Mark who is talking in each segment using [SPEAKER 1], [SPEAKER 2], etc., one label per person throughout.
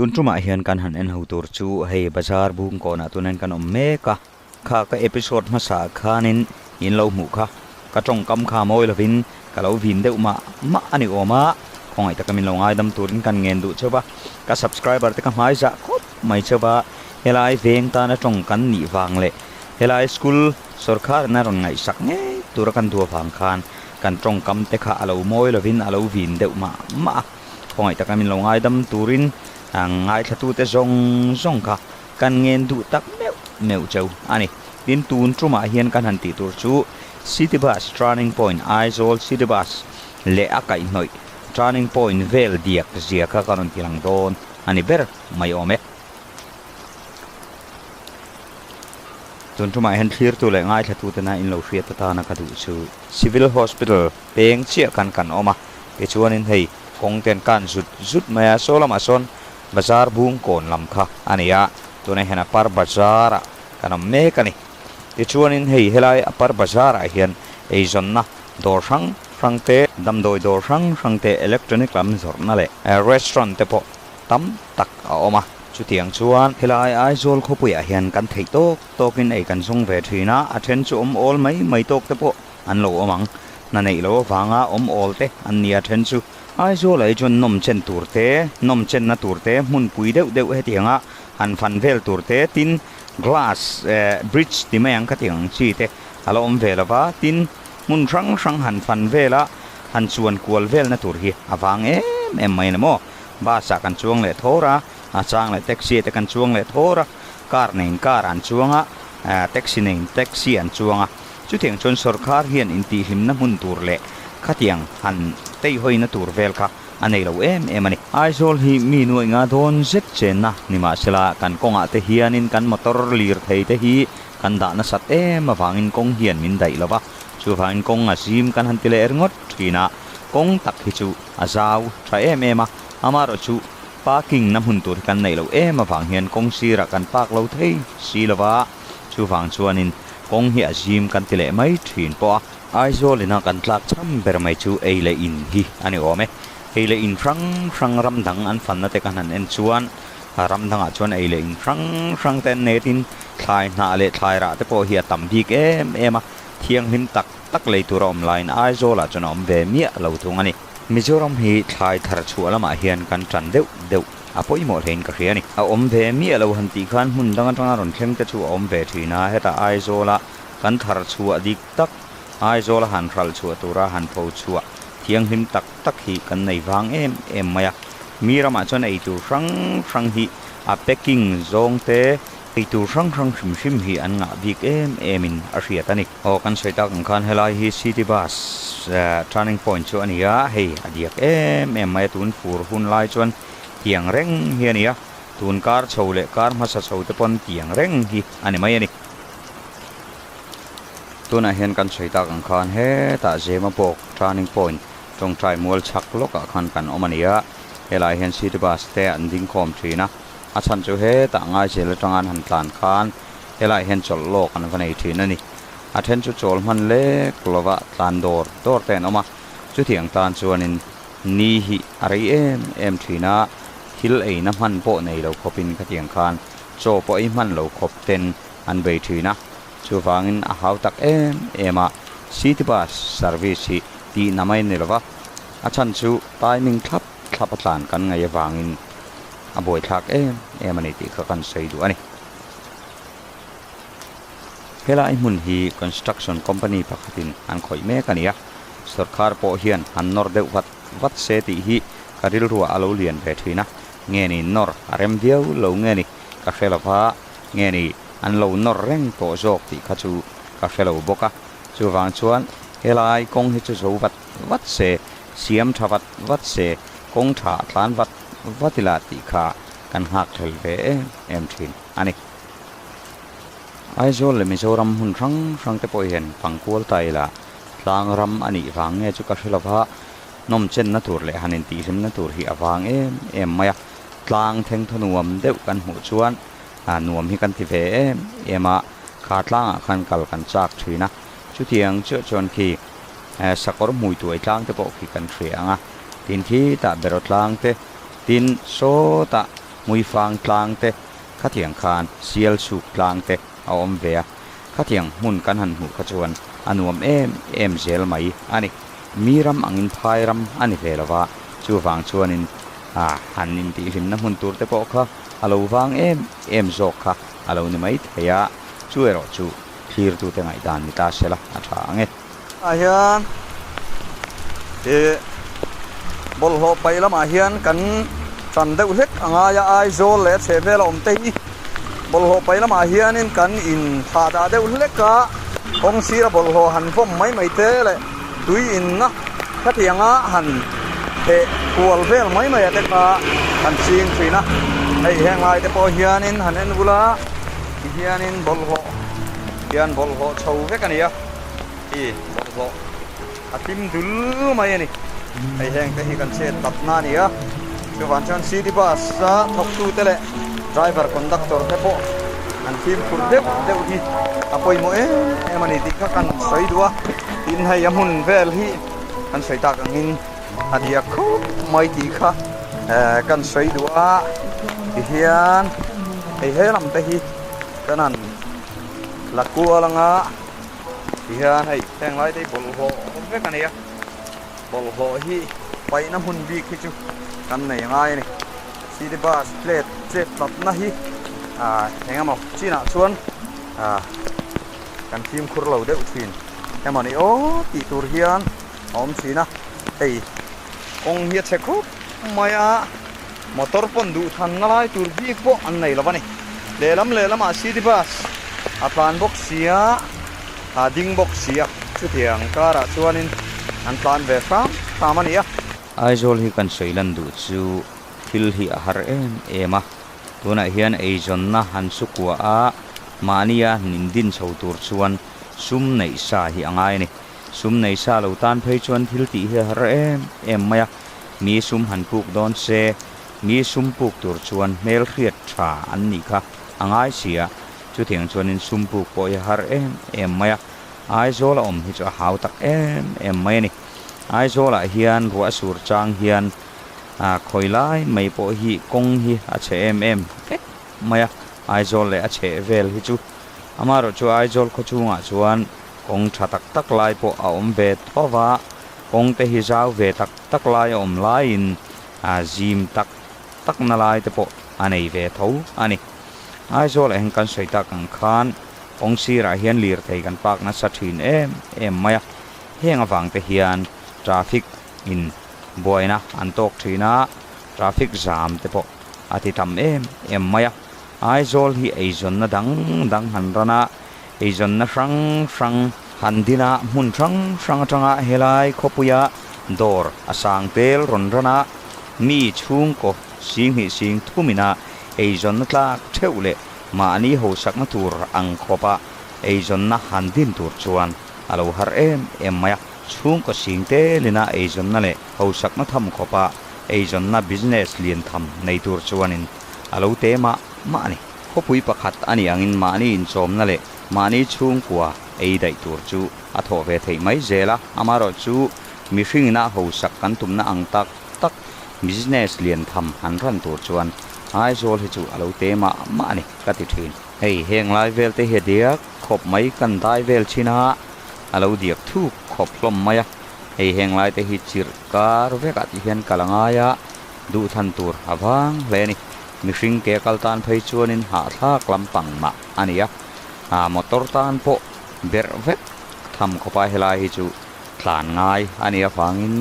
[SPEAKER 1] tun truma hian kan han en ho tur chu hei bazar bung ko na tunen kan om me ka kha ka episode ma sa khanin in lo mu kha ka tong kam kha moi lovin ka lo vin deuh ma ani oma khongai ta kamin lo ngai dam turin kan ngen du choba ka subscriber te ka mai za khop mai choba helai veng ta na tong kan ni wang le helai school sarkar na ron ngai sak nge tur kan du wang khan kan tong kam te kha alo moi lovin alo vin deuh ma khongai ta kamin lo ngai dam turin ngai thatu te zong kha kan ngen du tak meu chau ani tin tun truma hian kan han ti tur chu city bus turning point Aizawl city bus le akai noi turning point vel diak zia kha karon tilang don ani ber mai ome tun truma hian thlir tu le ngai thatu te na in lo hriat ta na ka du chu civil hospital peng chia kan oma e chuanin hei kongten kan zut maya solama son bazar bung kon lam kha ania tune hena par bazar kanam me kani ti chuanin hei helai apar bazar a hian ei zonna dor sang te dam doi dor sang te electronic lam zorna le restaurant te po tam tak a oma chu tiang chuan helai Aizawl khawpui a hian kan thei tokin ei kan sung ve thina a then chu ol mai tok te po an lo omang na nei lo wanga ol te an nia then chu Aizawl ai chon nom chen na turte mun pui deuh he tianga han fan vel turte tin glass bridge ti mayang ka tiang chi te alo om velava tin mun rang han fan vela han chuan kual vel na tur hi awang em mai na mo ba sa kan chuang le thora a chang le taxi te kan chuang le thora car an chuanga taxi an chuanga chu theng chon sarkar hian in ti hlim na mun tur le khatiang han tei hoi na tur vel kha anei lo em ani Aizawl hi mi nuai nga don zet chen na nima sela kan konga te hianin kan motor lir thei te hi kan da na sat awangin kong hian min dai lova chu wangin kong a sim kan han tile ngot thina kong tak hi chu azaw tha em amaro chu parking na hun tur kan nei lo awang hian kong sira kan park lo thei si lova chu wang chuanin kong hi azim kan tile mai thin po Aizawl ina kan tlak cham ber mai chu eile in hi ani ome eile in rang ramdang an fan na te kan an en chuan ramdang a chuan eile in rang ten netin thlai na le thlai ra te po hi tam bik ema thiang hlim tak lei tur online Aizawl a chuan om ve mi lo tung ani Mizoram hi thlai thar chu alama hian kan tran deuh apoi mo thein ka hriani a om ve mi lo han ti khan hun dang atanga ron thleng te chu om ve thina heta Aizawl kan thar chu adik tak Aizawl han ral chu tura han po chu thiang hlim tak hi kan nei wang em maya mirama chon ei tu rang hi a packing zong te ei tu rang hrim hi an nga bik emin a hriat ani o kan soita kan helai hi city bus turning point chu ania hei adiak em mai tun fur hun lai chon tiang reng hi ania tun kar chole kar ma sa chho te pon tiang reng hi ani mai ani tuna hian kan soita kan he ta jema pok turning point tong trai mual chak loka kan omania helai hian city bus te an ding khom thina a chan chu he ta ngai chele tangan han tlan khan helai hian chol lok an vanei thina ni a then chu chol man le klova tlan dor ten oma chu thiang tan chuanin ni hi ari em thina hil ei na man po nei lo khopin ka tiang khan cho po i man lo khop ten an bei thina chu wangin a hau tak ema city bus service hi ti namai nilwa a chan chu timing thlap atlan kan ngai wangin a boi thak ani ti kha kan sei du ani helai mun hi construction company pakhatin an khoi me kania sarkar po hian an nor deuh wat se ti hi ka rilru alo lian ve thina nge ni nor arem diau lo nge ni ka khelawa nge ni an lo nor reng to jok ti kha chu ka khelo boka chu wang chuan helai kong hi chu zo wat se siam thawat wat se kong tha tlan watila ti kha kan hak thel ve em thin ani Aizawl le Mizoram hun rang te po hian pangkual taila tlang ram ani wang nge chu ka hrilawa nom chen na tur le hanin ti hlim na tur hi awang em maya tlang theng thonuam deuh kan hu chuan nuam hi kan ti ve ema kha tlang khan kal kan chak thina chu tiang chu chon ki sakor mui tuai tlang te po ki kan thrianga tin khi ta berotlang te tin so ta มวยฟางกลางเตะข้าเถียงคานเซียลสุกกลางเตะเอาอมเวียข้าเถียงมุนกันหันหูขจวนอันวมเอ็มเซลไหมอันนี้มีรำอังอินพายรำอันนี้เวลว่าชูฟังชวนินหันนินตีหิมน้ำหุ่นตัวเตะปอกค่ะอาลูฟังเอ็มโจกค่ะอาลูนี่ไม่เทียช่วยเราชูคลีร์ตัวเตะไงด้านมิตาเชล่ะอัฐาง
[SPEAKER 2] hian Bawlhhlawh pai lamah hian kan ṭhan deuh hlek anga ya Aizawl le chhevela awm te hi Bawlhhlawh pai lamah hianin kan in thla dah deuh hleka Kawngchhia Bawlhhlawh han vom mai te le tui in na khathianga han the kual vel mai ate kha kan ching thrina hei heng lai te pawh hianin han en bula hianin Bawlhhlawh chho vek ania Bawlhhlawh atim dul mai ani hei heng te hi kan che tat na nia chu van chuan city bus sa thok tu te le driver conductor te pawh an team khur deuh hi apoi mo emani ti kha kan soi dua tin hei amun vel hi kan soi tak angin adia khup mai ti kha kan soi dua hian hei lam te hi kanan lakku alanga hian hei heng lai te Bawlhhlawh vek ania Bawlhhlawh hi pai na hun bik hi chu kan nei ngai ni city bus plate che tat na hi hengamo china chuan kan team khur lo deuh ṭhin emani ti tur hian om china hei ong hi che khup maya motor pon du than na lai tur bik po an nei lawani lelam city bus plan box sia ding box sia chu thiang kara chuanin an plan ve fam ania
[SPEAKER 1] Aizawl hi kan soilan du chu thil hi a har ema tuna hian eizawn na han sukua a mania nindin chho tur chuan sum nei sa hi angai ni sum nei sa lo tan phei chuan thil ti hi har em maya mi sum han puk don se mi sum puk tur chuan mel khriat tha an ni kha angai sia chu thiang chuanin sum puk po hi har em maya Aizawl om hi chu hau tak em mai ni Aizawl hian ruah sur chang hian khoilai mai po hi kong hi a che em maya Aizawl le a che vel hi chu amaro chu Aizawl kho chunga chuan kong tha tak lai po a om ve thowa kong te hi zau ve tak lai om lai in zim tak na lai te po anei ve tho ani Aizawl heng kan sei tak ang khan Kawngchhia hian lir thei kan pak na sa ṭhin em maya heng awang te hian traffic in boina an tok thina traffic jam te pawh ati tam em maya Aizawl hi eizawn na dang han rana eizawn na hrang han dina hmun hrang atanga helai khawpuia dawr asang tel ron rana mi chhung ko sing thumina eizawn na tlak theuh le mani ho sakna tur ang khopa eizawn na han din tur chuan alo har em maya chung ko singte lina eizawn na le ho sakna tham khopa eizawn na business lian tham nei tur chuanin alo te ma ni khawpui pakhat ani angin mani in chom na le mani chung kwa ei dai tur chu a tho ve thei mai zela amaro chu mi hringna ho sak kan tumna ang tak business lian tham han ran tur chuan Aizawl hi chu alo te ma ni kati ṭhin hei heng lai vel te he dia khop mai kan dai vel china alo diak thu khop hlom maya hei heng lai te hi chir kar veka ti hian kalangaya du than tur awang hle ni mi hring ke kaltan phei chuanin ha thlak lampang ma ania motor tan po ber vek tham khopa helai hi chu tlan ngai ania fangin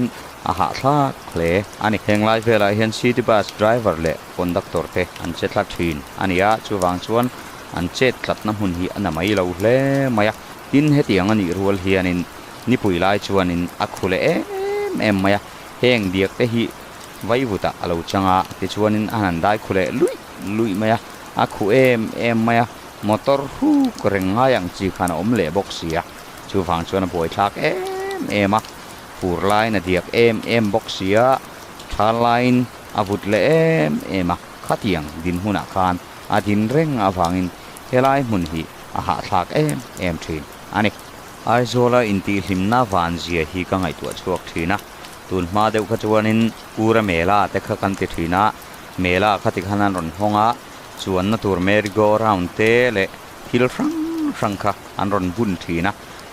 [SPEAKER 1] ha thlak hle ani heng lai vela hian city bus driver le conductor te an che thla ṭhin ania chuwang chuan an che tlat na hun hi ana mai lo hle maya tin he tiang ani rual hianin ni pui lai chuanin a khule em maya heng diak te hi vaivuta alo changa ti chuanin anan dai khule lui maya a khu em maya motor hu krenga yang chi khana om le box sia chuwang chuan boi thlak ema pur line na diak em box sia tha line avut le ema khatiang din huna khan adin reng awangin helai mun hi a ha thlak em ṭhin ani Aizawl inti hlimna van zia hi ka ngai tu chuak thina tun ma deuh kha chuanin ura mela te kha kan ti thina mela khatik hanan ron honga chuan na tur merry go round te le thil rang kha an ron bun thina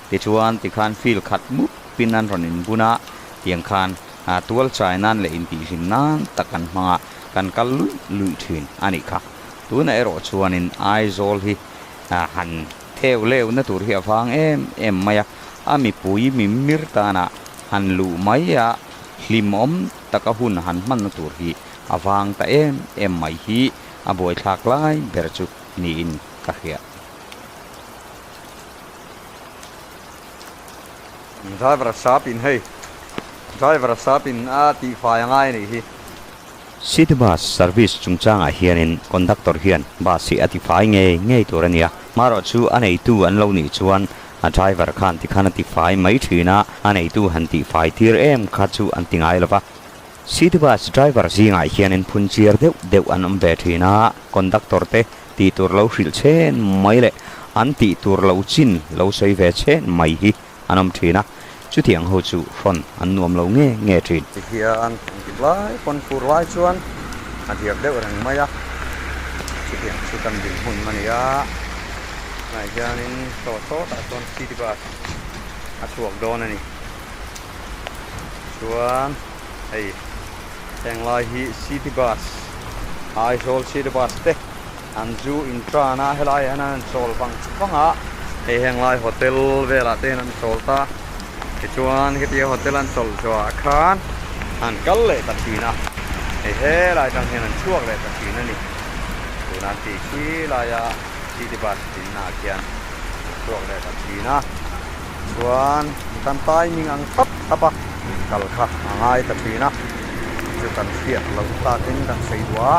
[SPEAKER 1] ti chuan ti khan feel khat mu pin an ron in buna tiang khan tual chai nan le in ti hin nan takan hmanga kan kal lui thin ani kha tuna ero chuan in Aizawl hi han theu leu na tur hi awang em maya ami pui mi mir ta na han lu mai ya hlim om taka hun han man na tur hi awang ta em mai hi aboi thlak lai ber chu ni in ka hia
[SPEAKER 2] driver sap in hei driver sap in ti fai ngai ni hi
[SPEAKER 1] city bus service chungchanga hianin conductor hian bus si ati fai nge turania maro chu anei tu an lo ni chuan a driver khan ti khana ti fai mai thina anei tu han ti fai tir em kha chu an tingai lova city bus driver zinga hianin phunchiar deuh an ve thina conductor te ti tur lo hril chen mai le an ti tur lo chin lo sei ve chen mai hi anom thina chu thiang ho chu ron an nuam lo nge thin
[SPEAKER 2] hian lai kon pur lai chuan a diak deuh rang maya chu thiang chu kan din hun mania nai hianin to ta ton city bus a chuak don ani chuan hei teng lai hi city bus Aizawl city bus te an zu in trana helai hanan sol wanga hei heng lai hotel vela te nan sol ta ke chuan ke tia hotel an sol chwa khan an kal le ta thina he lai tang hian an chuak le ta thina ni tuna ti khi la ya city bus tin na kian chuak le ta thina chuan kan tai ning ang thapa kal kha angai ta thina chu kan fiat lo ta tin kan sei wa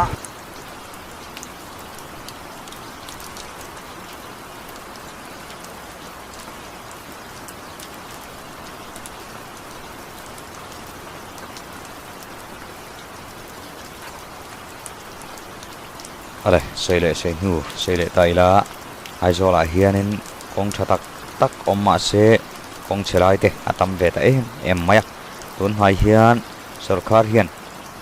[SPEAKER 1] ale sei le tai la Aizawl a hianin Kawngchhia tak omma se Kawngchhia te atam ve ta em maya tun hai hian sarkar hian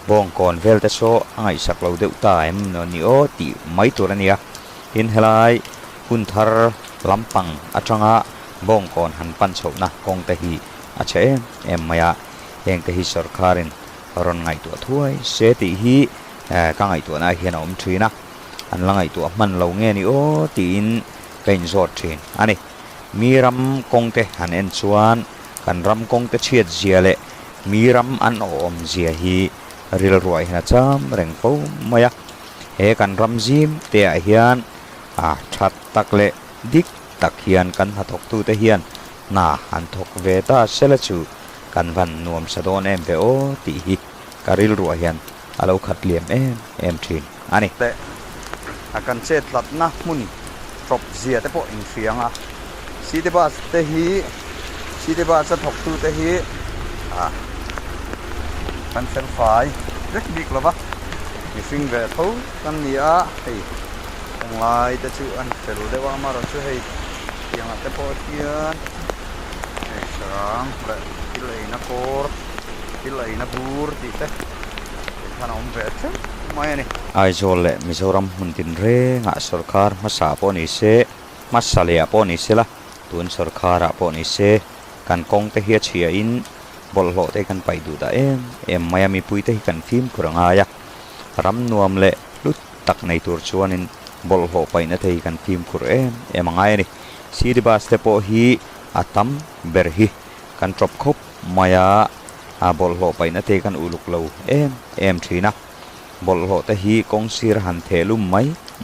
[SPEAKER 1] bong kon vel te so angai sak lo deuh ta em no ni o ti mai tur ania hin helai hun thar lampang atanga bong kon han pan chho na kong te hi a che em maya heng te hi sarkarin ron ngai tu thuai se ti hi ka ngai tu na hian om thina an langai tu man lo nge ni o tin kain zot thin ani miram kongte han en chuan kan ram kongte chiat zia le miram an om zia hi rilru hina cham reng po maya he kan ram zim te a hian that tak le dik tak hian kan hathok tu te hian na an thok ve ta sela chu kan van nuam sadon em ve o ti hi ka rilru hian alo khat liam em thin ani
[SPEAKER 2] akan chet lat na mun top zia te po in fianga city bus te hi city bus sa thok tu te hi kan sen fai rek bik lova ni fing ve tho kan nia hei lai te chu an fel de wa ma ro chu hei yang te po hian hei sarang le tilei na kor tilei na bur ti te kan om ve chu mai ani
[SPEAKER 1] Aizawl le Mizoram huntin re nga sarkar masa po ni se masalea po ni sela tun sarkara po ni se kan kong te hi chia in Bawlhhlawh te kan pai du da em mayami pui te kan phim kuranga ya ram nuam le lut tak nei tur chuanin Bawlhhlawh pai na thei kan phim kur em angai ni city bus te po hi atam ber hi kan drop khop maya Bawlhhlawh pai na te kan uluk lo em thina Bawlhhlawh te hi Kawngchhia han thelum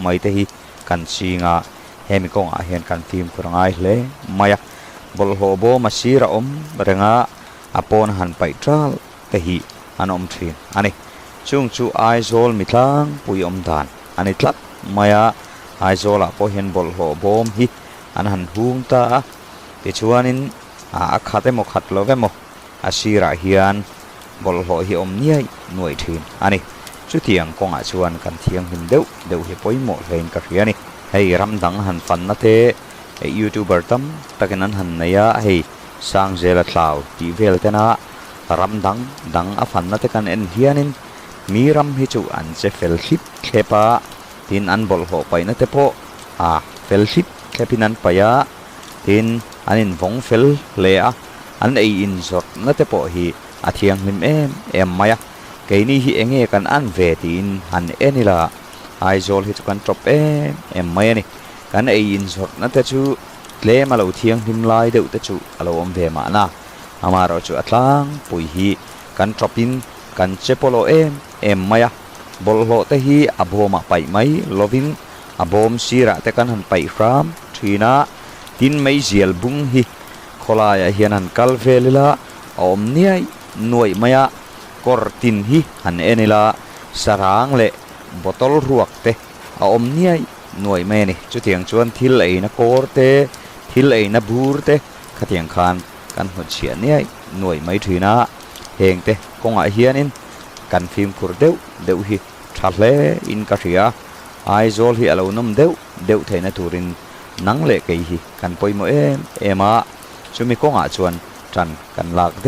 [SPEAKER 1] mai te hi kan singa hemi kong a hian kan phim kurangai hle maya Bawlhhlawh bo masira om renga apon han pai tral te hi anom thin ani chung chu Aizawl mitlang pui om dan ani tlat maya Aizawl a po hian Bawlhhlawh bom hi an han hung ta ti chuanin a khate mo khat lo ve mo asira hian Bawlhhlawh hi om niai nuai thin ani chu tiang kong a chuan kan thiang hin deuh hi poimo hlein ka riani hei ramdang han fan na te youtuber tam takin an han naya hei sang zela thlaw ti vel te na ramdang a fan na te kan en hianin มีรำฮิจูอันเจเฟลชิปเคปะทินอันบอลโหไปนั่นเตโปเฟลชิปเคปินันไปยะทินอันอินฟงเฟลเลียอันไออินสดนั่นเตโปฮีอาเทียงลิมเอ็มมายะเกนี่ฮีเองเอกันอันเวตินอันเอนิละไอโซลฮิจูกันจบเอ็มมายนี่กันไออินสดนั่นเตจูเลมาเราเทียงลิมไลเดือดเตจูเราอมเวมานะอามาเราจูอัตลังปุยฮีกันจบอินกันเจโปโลเอ็มมายะบอลโลเตฮีอับโฮมาไปไหมโลวินอับโฮมซีระเตกันหันไปฟรามทีน่าทินไม่เสียลบุงฮีโคลายเฮียนันกัลเวลิละอมเนียหน่วยมายะกอร์ตินฮีหันเอนิละสรางเละบอตลรวกเตอมเนียหน่วยแม่นี่จุดเทียงชวนทิลไอนะกอร์เตทิลไอนะบูร์เตขัดเทียงคานกันหัวเฉียนเนี่ยหน่วยไม่ถือนะเฮงเตกงเฮียนินกันฟิล์มคุรเดวฮีทัลเลอินกะเรียไอโซลฮีอลานมเดวเทนตูรินนังเละเกยฮีกันปอยโมเอมาจุมีกงชวนจันกันลากเ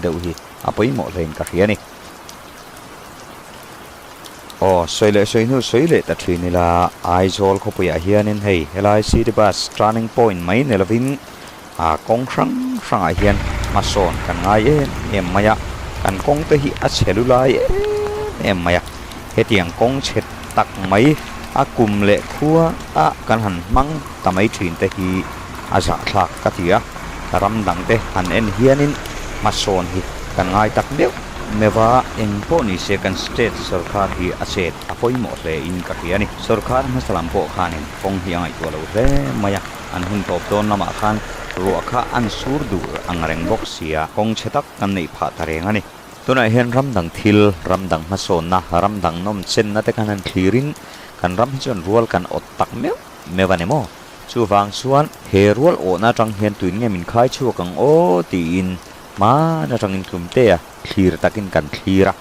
[SPEAKER 1] ดวฮีอปอยโมเลนกะเรียนี่โอ้สวยเลยตัดทีนี่ละไอโซลเขาไปเฮียนินเฮลายซีดิบัส turning point ไม่เนลวินกงครั้งเฮียนมาสอนกันง่ายเอ็มมายะกันกงเตหิอัจฉริยะเอ็มมายะเฮตียงกงเช็ดตักไม่กุมเละคัวกันหันมังตะไม่ถินเตหิอาจักลักกะเทียรำดังเตหันเอ็นเฮียนินมาสอนฮิกันง่ายตักเดียวเมื่อว่าเอ็งพวกนี้เซกันสเตทสุรคาฮีอาเซตอภัยหมดเลยอินกะเทียนี่สุรคามาสลัมโปคานินกงเฮียงไอตัวเราเร่มายะอันหุ่นโตโตนมาคันรัวข้าอันสูดดูอังเร่งบกเสียกงเชตักกันในผาตะเรงนี่ตัวไหนเห็นรำดังทิลรำดังมาโซนนะรำดังนมเส้นนั่นแต่กันนันคลีรินกันรำจนรัวกันอดตักเมื่อวันนี้โมชูฟังส่วนเฮรัวโอน่าจังเห็นตุนเงี้ยมินคายชัวกังโอตีนมาน่าจังอินคุมเตะคลีร์ตักินกันคลีระ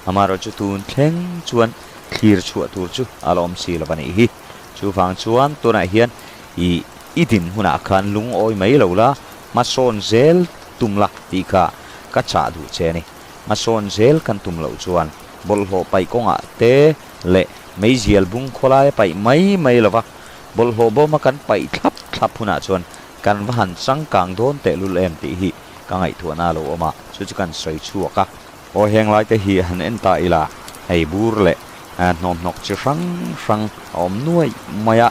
[SPEAKER 1] อามาเราจะตูนเข่งชวนคลีร์ชัวตูจูอารมณ์สีละวันนี้ฮีชูฟังส่วนตัวไหนเห็นอีดินหุ่นอาคารลุงโอยไม่เหล่าละมาโซนเซลตุมละตีกะกัจฉาดูเชนี่มาโซนเซลกันตุมเหล่าชวนบอลโหไปกงเตเละไม่เจียลบุงโคลายไปไม่เหล่าวะบอลโหบ่มากันไปทับหุ่นอาชวนกันวันสังกังโดนเตลุลเอ็มตีฮีกังไอถั่วนาโลอมาสุดกันใส่ชัวกะโอเฮงไลเตฮีหันเอ็นตาอีลาให้บูร์เละนอนนกจะฟังอมนุ่ยมายะ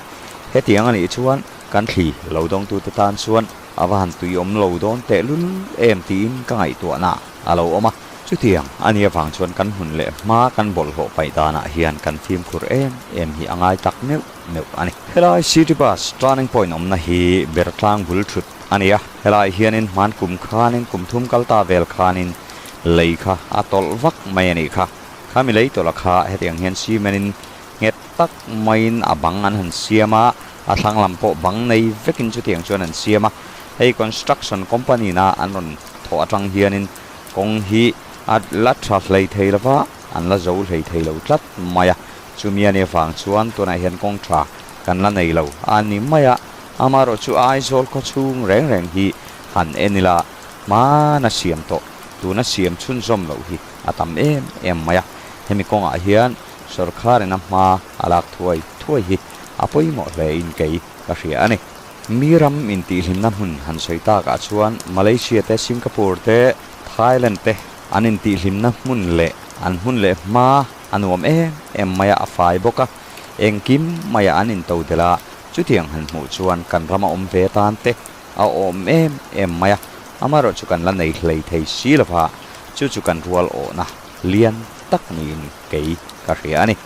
[SPEAKER 1] เฮตียงอันนี้ชวนกันทีเราต้องตัวตานส่วนอาวันตุยอมเราโดนเตะลุลเอ็มตีนก็ไงตัวน่ะเราออกมาชุดเทียงอันนี้ฟังชวนกันหุ่นเละมากันบอลโหไปตาหน้าเฮียนกันฟิล์มคุรเอ็มฮีอ่างไอตักเนื้ออันนี้เฮลายซิตี้บัส turning point อมนะฮีเบรทางบุลชุดอันนี้เฮลายเฮียนินมันกุมขานินกุมทุ่มกัลตาเวลขานินเลยค่ะอัตอลวักไม่นี่ค่ะข้ามีเลยตัวละค่ะเฮตียงเฮียนซีเมนินเงตักไม่อับังอันหันเสียมาอาทางลำโพบังในเวกินจุดเทียงชวนนันเสียมาให้ construction company น่ะอันนั้นถอดจังเฮียนินกงฮีอัดลัดทรัพย์เลยเทลว่าอันละโจเลยเทลลัดมายะจูเมียเนี่ยฟังชวนตัวไหนเห็นกงทรากันละในเราอันนี้มายะอามารถจูไอโซลก็ชุ่มแรงฮีหันเอ็นนี่ละมาน่าเสียมโตตัวน่าเสียมชุนซอมเราฮีอาตามเอ็มมายะให้มีกงเฮียนสุรคาร์นำมาอาลักถวยฮีอภัยหมดเลยอินเกย์กระเสียนี่มีรำอินตีหิมน้ำหุ่นหันใส่ตากาชวนมาเลเซียเตสิงคโปร์เตไทยแลนด์เตอันอินตีหิมน้ำหุ่นเละอันหุ่นเละมาอันวมเอ็มมายาไฟบกะเองกิมมายาอันอินโตเดละจุดเทียงหันหมู่ชวนกันรำอมเวตานเตเอาอมเอ็มมายาอามารถจุกันละในเลยเทสีละพาจุกันรัวโอนะเลียนตักนินเกย์กระเสียนี่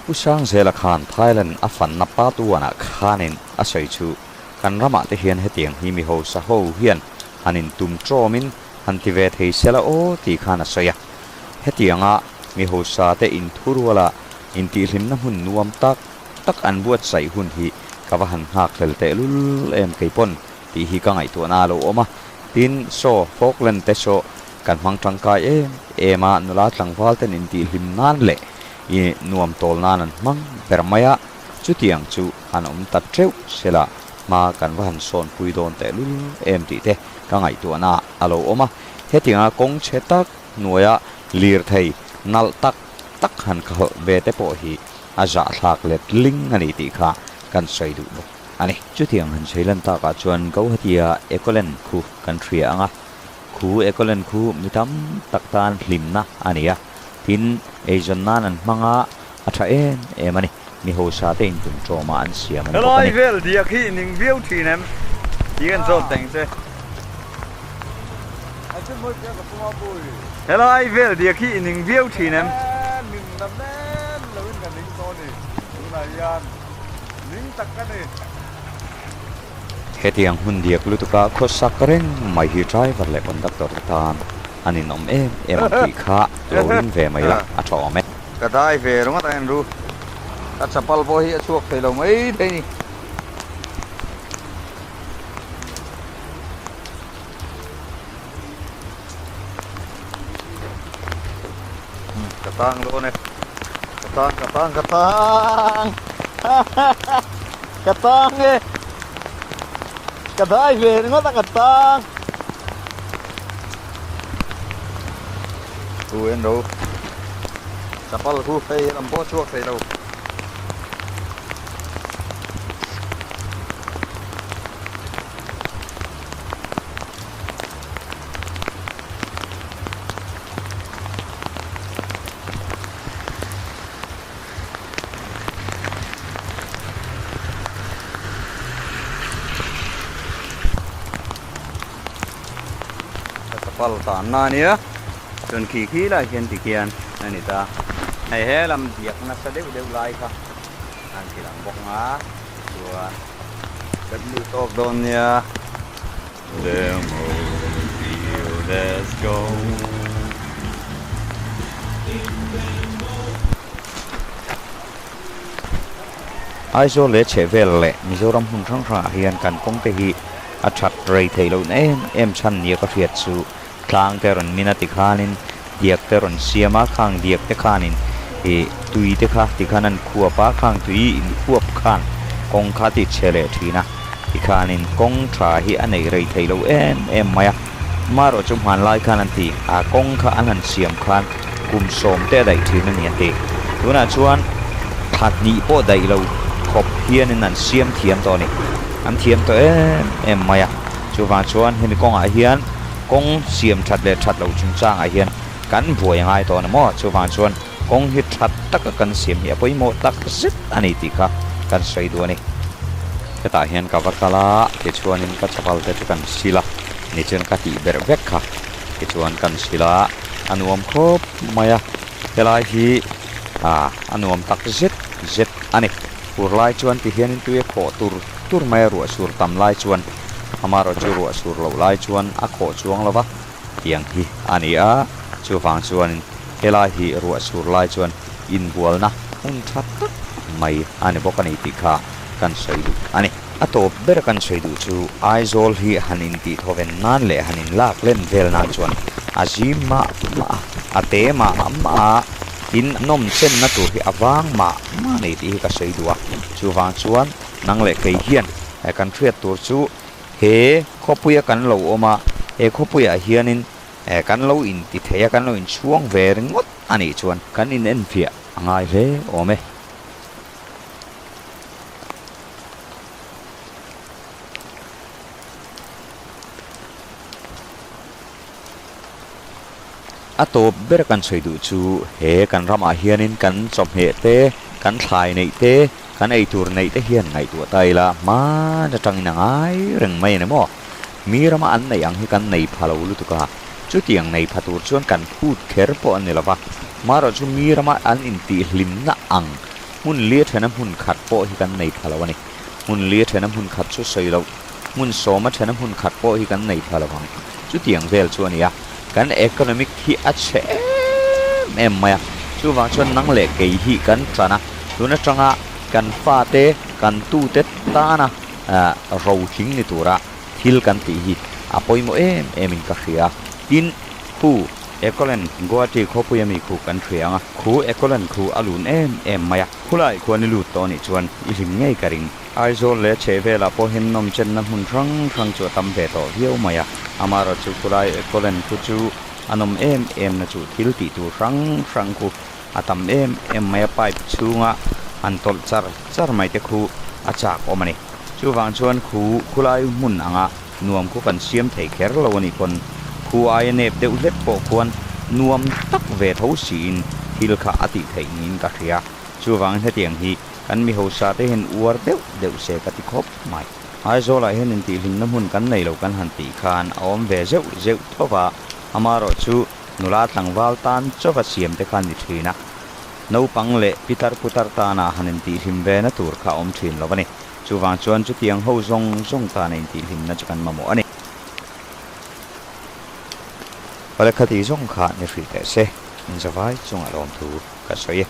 [SPEAKER 1] ผู้ช่างเซลคานไทยแลนด์อัฟันนับป้าตัวนักขานินอาศัยชูกันรำมาเทียนให้เตียงฮิมิโฮสะโฮเฮียนหันินตุมโจมินหันทิเวทให้เซลโอตีขานาสยาให้เตียงมิโฮสาเตอินทุรัวละอินตีลิมน้ำหุ่นนวมตักอันบวชใส่หุ่นฮีกับหันหักเลเตลุลเอ็มไกปนตีฮีกังไอตัวนาโลอมาตินโซโฟกเลนเตโซกันฟังจังกายมานุลาจังฟัลเตนอินตีลิมนานเละอีนวมโตลนานันมังเปรมายะจุดเตียงจูอันอมตัดเทวเสละมากันวันโซนปุยโดนแต่ลุลเอ็มตีเตกังไอตัวนาอโลอมาเฮติงกงเชตักหน่วยลีร์ไทย nal tak han kha ve te po hi aja thak let ling ani ti kha kan sei du bo ani chu thiang han seilan ta ka chuan Kawngchhia ekolen khu kan thria anga khu ekolen khu mitam taktan hlimna ania tin ejon nan an manga atha em ani mi ho sa te in tum trauma an siam an
[SPEAKER 2] hello Aizawl dia khi ning view ṭhin em dian zot teng se hello Aizawl dia khi ning view ṭhin em
[SPEAKER 1] hetiang hun diak lutuka khosak reng mai hi driver le conductor tan ani nom em ti kha loin ve mai la a tho me
[SPEAKER 2] ka dai ve ronga ta en ru ta chapal bo hi chuak thei lo mai thei ni ka tang lo ne ka tang ka tang e ka dai ve ronga ta ka tang tu en ro chapal khu phei lam bo chuak thei lo chapal ta na nia chun khi la hian ti kian ani ta ai he lam diak na sa deuh lai kha an ki lam bok nga tua kan lu tok don nia demo let's go
[SPEAKER 1] Aizawl le chevel le Mizoram hun thang thang hian kan kong te hi a that rei thei lo em chan nia ka riat chu tlang te ron minati khanin diak te ron siama khang diak te khanin e tui te kha ti khanan khuwa pa khang tui in khuap khan kong kha ti chele thina ti khanin kong tha hi anei rei thei lo em maya maro chum han lai khanan ti a kong kha anan siam khan kum som te dai thina ni ate tuna chuan that ni po dai lo khop hian in an siam thiam to ni an thiam to em maya chuwa chuan hemi kong a hian kong siam that le that lo chung chang a hian kan buai ngai to na mo chuwa chuan kong hi that tak kan siam hi poi mo tak zit ani ti kha kan sei du ani ta hian ka vakala ke chuan in ka chapal te kan sila ni chen ka ti ber vek kha ke chuan kan sila anuam khop maya helai hi anuam tak zit ani pur lai chuan ti hian in tu e kho tur mai ru sur tam lai chuan amaro chu ru sur lo lai chuan a kho chuang lova tiang hi ani a chu wang chuan helai hi ru sur lai chuan in bual na un that mai ani bokani ti kha kan sei du ani ato ber kan sei du chu Aizawl hi hanin ti thoven nan le hanin lak len vel na chuan azima ate ma in nom chen na tu hi awang ma nei ti ka sei du a chu wang chuan nang le kei hian kan thriat tur chu he khawpui kan lo oma he khawpui a hianin kan lo in ti theya kan lo in chuang ver ngot ani chuan kan in en phia angai ve ome ato ber kan sei du chu he kan rama hianin kan chom he te kan thlai nei te kan ei tur nei te hian ngai tu tai la ma na tang na ngai reng mai na mo mi rama an nei ang hi kan nei phalo lu tu ka chu tiang nei phatur chuan kan phut kher po an lawa ma ro chu mi rama an in ti hlim na ang mun le thena mun khat po hi kan nei phalo ani mun le thena mun khat chu sei lo mun soma thena mun khat po hi kan nei phalo ang chu tiang vel chu ani ya kan economic hi a che em maya chu wang chuan nang le kei hi kan chana tuna changa kan fa te kan tu te ta na ro hing ni tura thil kan ti hi apoi mo em in ka khia tin khu ekolen guati khawpui mi khu kan thrianga khu ekolen khu alun em maya khulai khwani lu to ni chuan i hing ngei karing Aizawl le chevela po hin nom chen na hun rang chu tam ve to hiau maya amaro chu khulai ekolen khu chu anom em na chu thil ti tu rang ku atam em mai pipe chunga antol char mai te khu achak omani chu wang chuan khu khulai mun anga nuam khu kan siam thei kher lo ni kon khu ai nep deuh hlep po khuan nuam tak ve tho sin thil kha ati thei nin ka ria chu wang he tiang hi kan mi ho sa te hen uar deuh se ka ti khop mai Aizawl lai hen in ti hlim na mun kan nei lo kan han ti khan awm ve zeu thowa amaro chu nula tlangwal tan chowa siam te khan ni thina no pangle putar ta na hanin ti hlim ve na tur kha om thin lo bani chu wang chuan chu tiang ho zong ta nei ti hlim na chakan mamo ani wala khati zong kha ni fri te se in zawai chung alom thu ka soye